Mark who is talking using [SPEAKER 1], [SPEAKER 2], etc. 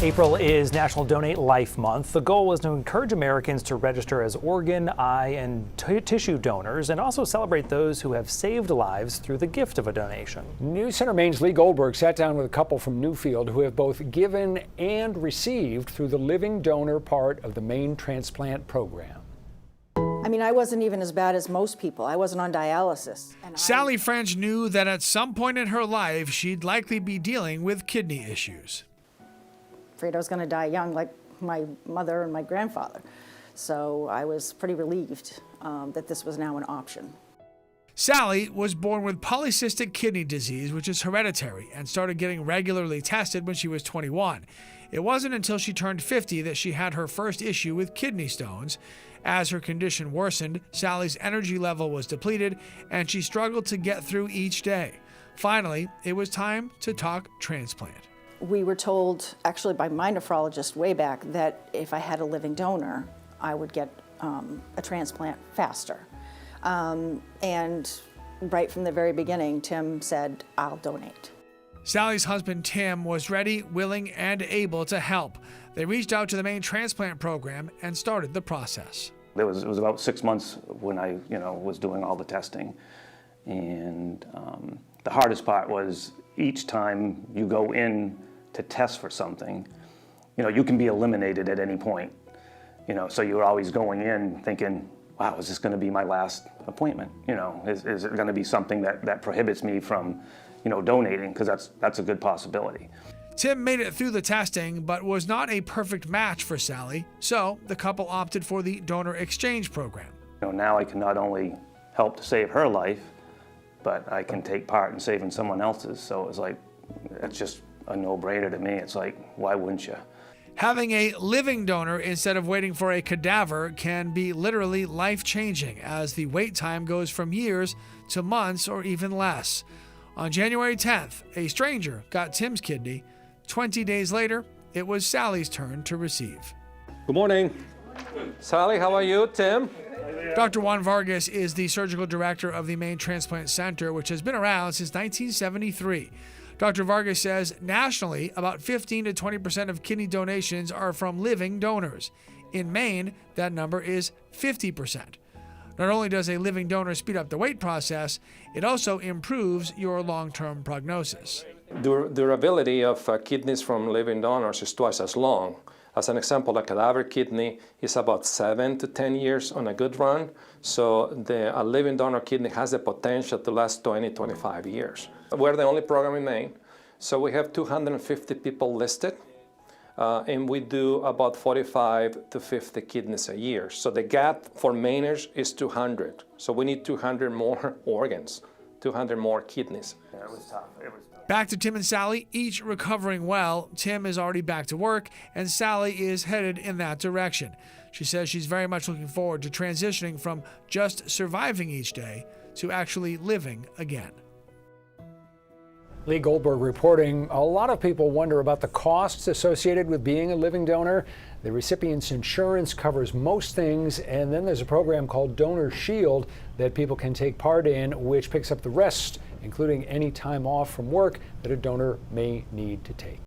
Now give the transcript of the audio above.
[SPEAKER 1] April is National Donate Life Month. The goal is to encourage Americans to register as organ, eye, and tissue donors, and also celebrate those who have saved lives through the gift of a donation.
[SPEAKER 2] News Center Maine's Lee Goldberg sat down with a couple from Newfield who have both given and received through the living donor part of the Maine transplant program.
[SPEAKER 3] I mean, I wasn't even as bad as most people. I wasn't on dialysis.
[SPEAKER 4] Sally French knew that at some point in her life, she'd likely be dealing with kidney issues.
[SPEAKER 3] Afraid I was going to die young like my mother and my grandfather. So I was pretty relieved that this was now an option.
[SPEAKER 4] Sally was born with polycystic kidney disease, which is hereditary, and started getting regularly tested when she was 21. It wasn't until she turned 50 that she had her first issue with kidney stones. As her condition worsened, Sally's energy level was depleted, and she struggled to get through each day. Finally, it was time to talk transplant.
[SPEAKER 3] We were told, actually by my nephrologist way back, that if I had a living donor, I would get a transplant faster. And right from the very beginning, Tim said, "I'll donate."
[SPEAKER 4] Sally's husband, Tim, was ready, willing, and able to help. They reached out to the Maine transplant program and started the process.
[SPEAKER 5] It was about 6 months when I was doing all the testing. And the hardest part was each time you go in to test for something, you can be eliminated at any point. So you're always going in thinking, wow, is this going to be my last appointment? Is it going to be something that prohibits me from, donating? Because that's a good possibility.
[SPEAKER 4] Tim made it through the testing, but was not a perfect match for Sally, so the couple opted for the donor exchange program.
[SPEAKER 5] Now I can not only help to save her life, but I can take part in saving someone else's. So it's like, it's just a no-brainer to me. It's like, why wouldn't you?
[SPEAKER 4] Having a living donor instead of waiting for a cadaver can be literally life-changing, as the wait time goes from years to months or even less. On January 10th, a stranger got Tim's kidney. 20 days later, it was Sally's turn to receive.
[SPEAKER 6] Good morning. Sally, how are you? Tim?
[SPEAKER 4] Dr. Juan Vargas is the surgical director of the Maine Transplant Center, which has been around since 1973. Dr. Vargas says nationally, about 15 to 20% of kidney donations are from living donors. In Maine, that number is 50%. Not only does a living donor speed up the wait process, it also improves your long-term prognosis.
[SPEAKER 6] The durability of kidneys from living donors is twice as long. As an example, a cadaver kidney is about 7 to 10 years on a good run, so a living donor kidney has the potential to last 20, 25 years. We're the only program in Maine, so we have 250 people listed, and we do about 45 to 50 kidneys a year. So the gap for Mainers is 200, so we need 200 more organs, 200 more kidneys.
[SPEAKER 5] Yeah, it was tough.
[SPEAKER 4] Back to Tim and Sally, each recovering well. Tim is already back to work, and Sally is headed in that direction. She says she's very much looking forward to transitioning from just surviving each day to actually living again.
[SPEAKER 2] Lee Goldberg reporting. A lot of people wonder about the costs associated with being a living donor. The recipient's insurance covers most things, and then there's a program called Donor Shield that people can take part in, which picks up the rest, including any time off from work that a donor may need to take.